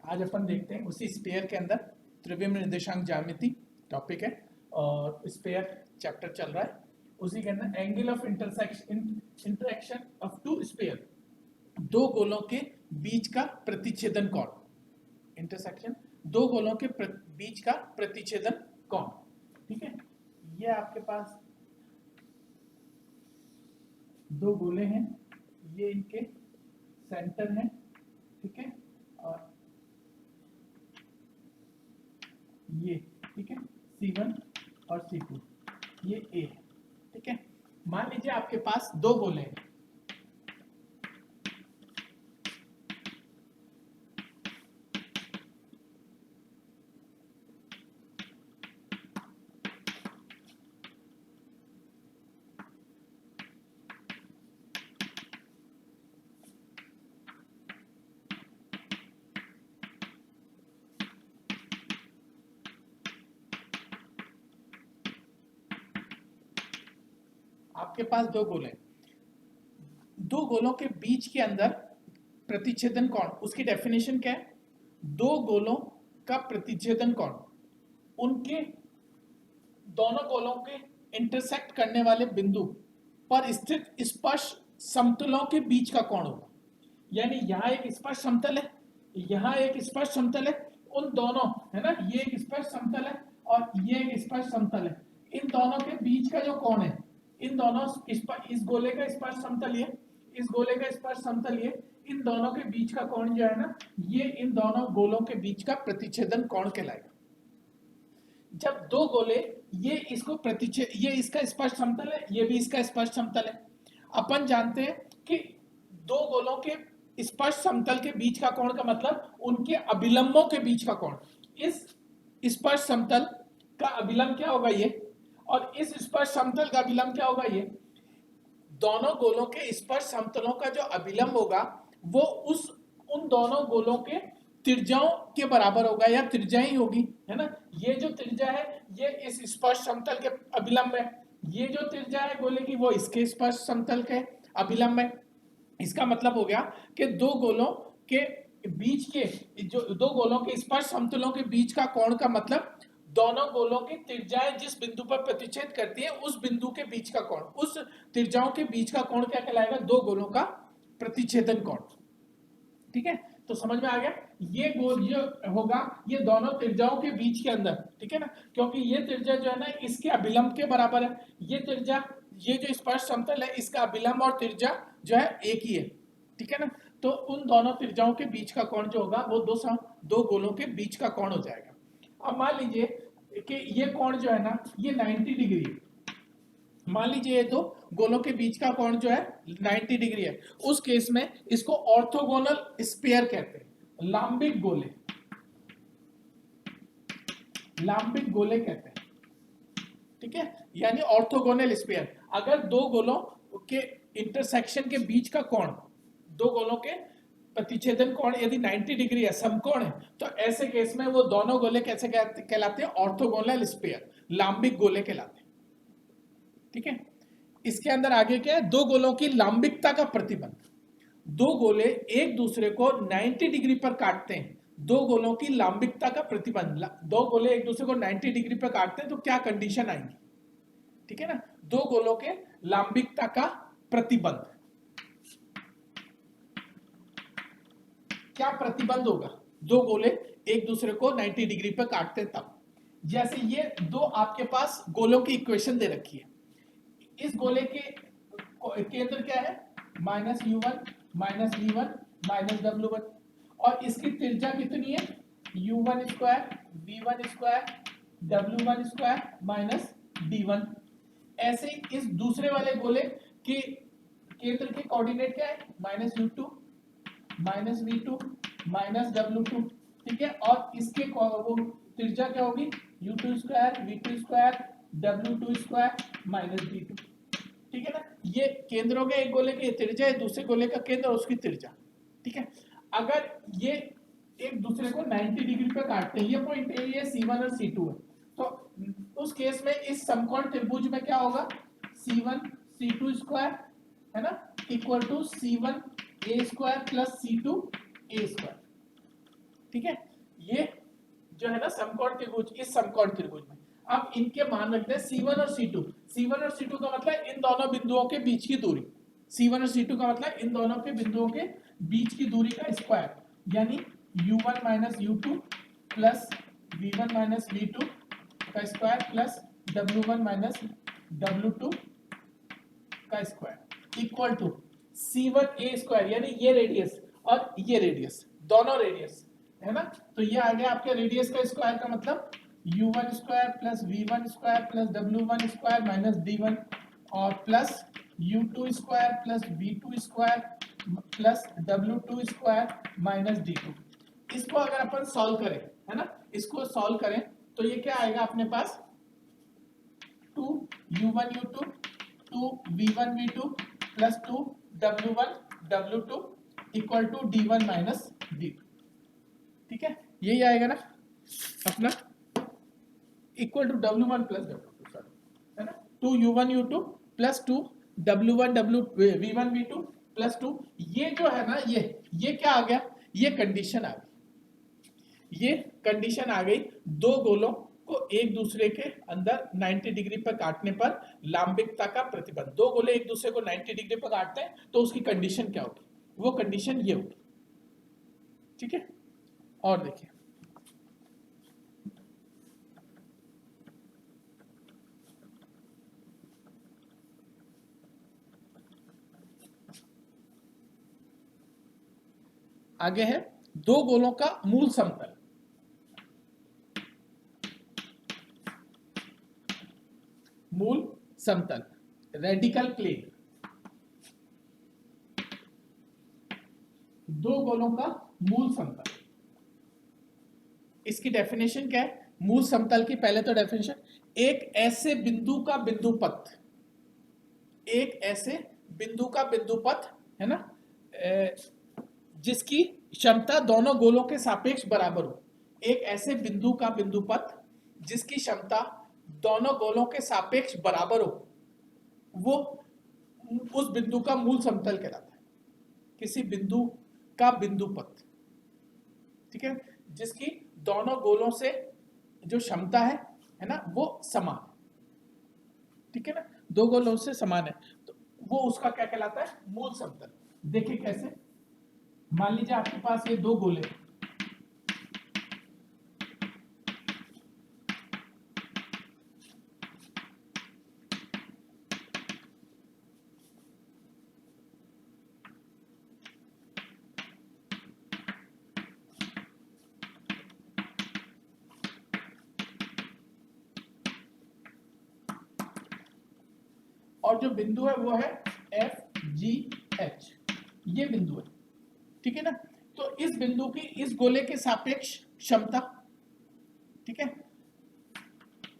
आज अपन देखते हैं उसी स्पेयर के अंदर त्रिविम निर्देशांक ज्यामिति टॉपिक है और स्पेयर चैप्टर चल रहा है। उसी के अंदर angle of interaction of two sphere, दो गोलों के बीच का प्रतिच्छेदन कोण, इंटरसेक्शन दो गोलों के बीच का प्रतिच्छेदन कोण। ठीक है, ये आपके पास दो गोले हैं, ये इनके सेंटर हैं। ठीक है, और ये ठीक है C1 और C2, ये A है। ठीक है, मान लीजिए आपके पास दो गोले हैं, आपके पास दो गोले हैं, दो गोलों के बीच के अंदर प्रतिच्छेदन कोण, उसकी डेफिनेशन क्या है? दो गोलों का प्रतिच्छेदन कोण उनके दोनों गोलों के इंटरसेक्ट करने वाले बिंदु पर स्थित स्पर्श समतलों के बीच का कोण होगा। यानी यहाँ एक स्पर्श समतल है, यहाँ एक स्पर्श समतल है, उन दोनों है ना, ये एक स्पर्श समतल है और ये एक स्पर्श समतल है, इन दोनों के बीच का जो कोण है, इन दोनों इस गोले का स्पर्श समतल ये, इस गोले का स्पर्श समतल ये, इन दोनों के बीच का कोण जो है ना, ये इन दोनों गोलों के बीच का प्रतिच्छेदन कोण कहलाएगा। जब दो गोले ये इसको ये इसका स्पर्श समतल है, ये भी इसका स्पर्श समतल है। अपन जानते हैं कि दो गोलों के स्पर्श समतल के बीच का कोण का मतलब उनके अभिलंबों के बीच का कोण। इस स्पर्श समतल का अभिलंब क्या होगा ये, और इस स्पर्श समतल का अभिलंब क्या होगा ये। दोनों गोलों के स्पर्श समतलों का जो अभिलंब होगा वो उन दोनों गोलों के त्रिज्याओं के बराबर होगा या त्रिज्या ही होगी, है ना। ये जो त्रिज्या है ये इस स्पर्श समतल के अभिलंब है, ये जो त्रिज्या है गोले की वो इसके स्पर्श समतल के अभिलंब है। इसका मतलब हो गया कि दो गोलों के बीच के जो दो गोलों के स्पर्श समतलों के बीच का कोण का मतलब दोनों गोलों की त्रिज्याएं जिस बिंदु पर प्रतिच्छेद करती है उस बिंदु के बीच का कोण, उस त्रिज्याओं के बीच का कोण क्या कहलाएगा? दो गोलों का प्रतिच्छेदन कोण। ठीक है, तो समझ में आ गया। ये गोल जो होगा ये दोनों त्रिज्याओं के बीच के अंदर, ठीक है ना, क्योंकि ये त्रिज्या जो है ना इसके अभिलंब के बराबर है। ये त्रिज्या, ये जो स्पर्श समतल है इसका अभिलंब और त्रिज्या जो है एक ही है। ठीक है ना, तो उन दोनों त्रिज्याओं के बीच का कोण जो होगा वो दो गोलों के बीच का कोण हो जाएगा। अब मान लीजिए कि ये कोण जो है ना ये 90 डिग्री है। मान लीजिए ये दो गोलों के बीच का कोण जो है 90 डिग्री है। उस केस में इसको ऑर्थोगोनल स्फीयर कहते हैं, लांबिक गोले, लांबिक गोले कहते हैं। ठीक है, यानी ऑर्थोगोनल स्फीयर। अगर दो गोलों के इंटरसेक्शन के बीच का कोण, दो गोलों के प्रतिच्छेदन कोण यदि 90 डिग्री है, समकोण है, तो ऐसे केस में वो दोनों गोले कैसे कहलाते हैं? ऑर्थोगोनल स्फीयर, लांबिक गोले कहलाते हैं। ठीक है, इसके अंदर आगे क्या है? दो गोलों की लांबिकता का प्रतिबंध। दो गोले एक दूसरे को 90 डिग्री पर काटते हैं, दो गोलों की लांबिकता का प्रतिबंध। दो गोले एक दूसरे को 90 डिग्री पर काटते हैं तो क्या कंडीशन आएंगी? ठीक है ना, दो गोलों के लांबिकता का प्रतिबंध, क्या प्रतिबंध होगा? दो गोले एक दूसरे को 90 डिग्री पर काटते हैं तब। जैसे ये दो आपके पास गोलों की इक्वेशन दे रखी है, इस गोले के केंद्र क्या है? -u1 -v1 -w1, और इसकी त्रिज्या कितनी है? u1 square v1 square w1 square minus d1। ऐसे ही इस दूसरे वाले गोले के केंद्र के कोऑर्डिनेट क्या है? -u2 -v2 -w2। ठीक है, और इसके वो त्रिज्या क्या होगी? u2 square v2 square w2 square minus d2। ठीक है ना, ये केंद्र हो गया एक गोले के त्रिज्या, दूसरे गोले का केंद्र और उसकी त्रिज्या। ठीक है, अगर ये एक दूसरे को 90 डिग्री पे काटते हैं, ये पॉइंट ए, ये C1 और C2 है, तो उस केस में इस समकोण त्रिभुज में क्या होगा? C1 C2 स्क्वायर है ना equal to C1 A square plus C2 A square. ठीक है, ये जो है ना समकोण त्रिभुज, इस समकोण त्रिभुज में अब इनके मान रखते हैं C1 और C2। C1 और C2 का मतलब इन दोनों बिंदुओं के बीच की दूरी, C1 और C2 का मतलब इन दोनों के बिंदुओं के बीच की दूरी का स्क्वायर, यानी U1 minus U2 plus V1 minus V2 का square plus W1 minus W2 का square equal to C1A square, यानी ये रेडियस और ये रेडियस, दोनों रेडियस है ना, तो ये आ गया आपके रेडियस का स्क्वायर का मतलब U1 square plus V1 square plus W1 square minus D1 और plus U2 square plus V2 square plus W2 square minus D2। इसको अगर अपन सॉल्व करें, है ना, इसको सॉल्व करें तो ये क्या आएगा अपने पास 2U1 U2 2V1 V2 plus 2W1 W2 equal to D1 minus D2। ठीक है, यही आएगा ना अपना equal to W1 plus W2, है ना, 2U1 U2 plus 2W1 V1 V2 plus 2, ये जो है ना ये क्या आ गया, ये कंडीशन आ गई, ये कंडीशन आ गई दो गोलों को एक दूसरे के अंदर 90 डिग्री पर काटने पर लांबिकता का प्रतिबंध। दो गोले एक दूसरे को 90 डिग्री पर काटते हैं तो उसकी कंडीशन क्या होगी, वो कंडीशन ये होगी। ठीक है, और देखिए आगे है दो गोलों का मूल समतल, मूल समतल रेडिकल प्लेन, दो गोलों का मूल समतल, इसकी डेफिनेशन क्या है, मूल समतल की पहले तो डेफिनेशन, एक ऐसे बिंदु का बिंदुपथ, एक ऐसे बिंदु का बिंदुपथ है ना जिसकी क्षमता दोनों गोलों के सापेक्ष बराबर हो, एक ऐसे बिंदु का बिंदुपथ जिसकी क्षमता दोनों गोलों के सापेक्ष बराबर हो, वो उस बिंदु का मूल समतल कहलाता है। किसी बिंदु का बिंदुपथ, ठीक है, जिसकी दोनों गोलों से जो क्षमता है ना, वो समान, ठीक है ना, दो गोलों से समान है, तो वो उसका क्या कहलाता है, मूल समतल। देखिए कैसे, मान लीजिए आपके पास ये दो गोले, और जो बिंदु है वो है FGH, ये बिंदु है, ठीक है ना, तो इस बिंदु की इस गोले के सापेक्ष क्षमता, ठीक है,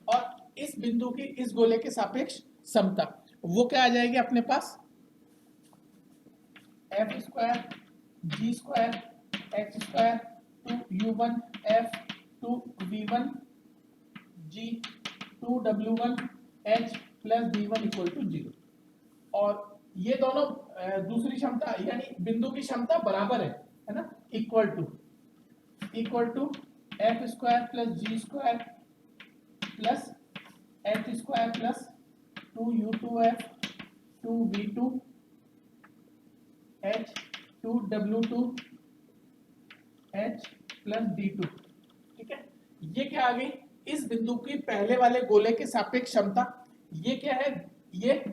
और इस बिंदु की इस गोले के सापेक्ष समता, वो क्या आ जाएगी अपने पास F square G square H square 2U1 F 2V1 G 2W1 H plus D1 equal to 0। और ये दोनों दूसरी क्षमता यानी बिंदु की क्षमता बराबर है ना, equal to F square plus G square plus H square plus 2U2F 2V2 H 2W2 H plus D2। ठीक है, ये क्या आ गई, इस बिंदु की पहले वाले गोले के सापेक्ष क्षमता, ये क्या है, ये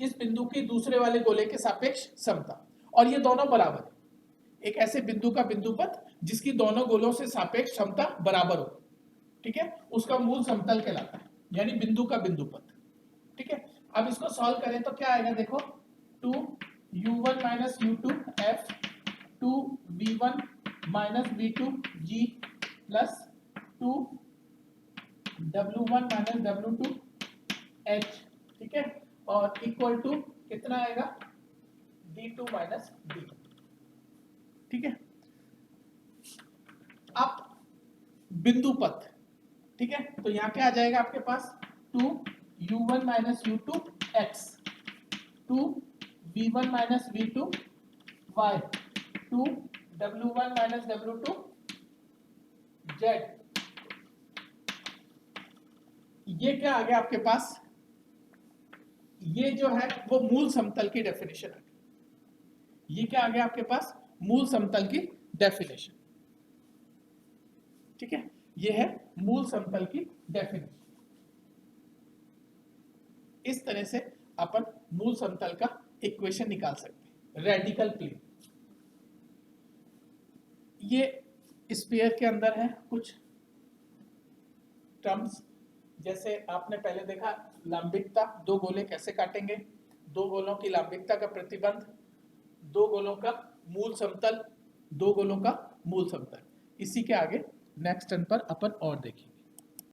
इस बिंदु की दूसरे वाले गोले के सापेक्ष समता, और ये दोनों बराबर है। एक ऐसे बिंदु का बिंदुपथ जिसकी दोनों गोलों से सापेक्ष क्षमता बराबर हो, ठीक है, उसका मूल समतल कहलाता है, यानी बिंदु का बिंदुपथ। ठीक है, अब इसको सॉल्व करें तो क्या आएगा, देखो 2U1 minus U2 F 2V1 minus V2 G plus 2W1 minus W2 H, ठीक है, और इक्वल टू कितना आएगा D2 माइनस D। ठीक है, अब बिंदुपथ, ठीक है, तो यहां क्या आ जाएगा आपके पास 2U1 minus U2 X 2V1 minus V2 Y 2W1 minus W2 Z, ये क्या आ गया आपके पास, ये जो है वो मूल समतल की डेफिनेशन है। ये क्या आ गया आपके पास, मूल समतल की डेफिनेशन। ठीक है, ये है मूल समतल की डेफिनेशन। इस तरह से अपन मूल समतल का इक्वेशन निकाल सकते हैं। रेडिकल प्लेन, ये स्फीयर के अंदर है कुछ टर्म्स, जैसे आपने पहले देखा लंबिकता, दो गोले कैसे काटेंगे, दो गोलों की लंबिकता का प्रतिबंध, दो गोलों का मूल समतल, दो गोलों का मूल समतल। इसी के आगे नेक्स्ट टर्न पर अपन और देखेंगे।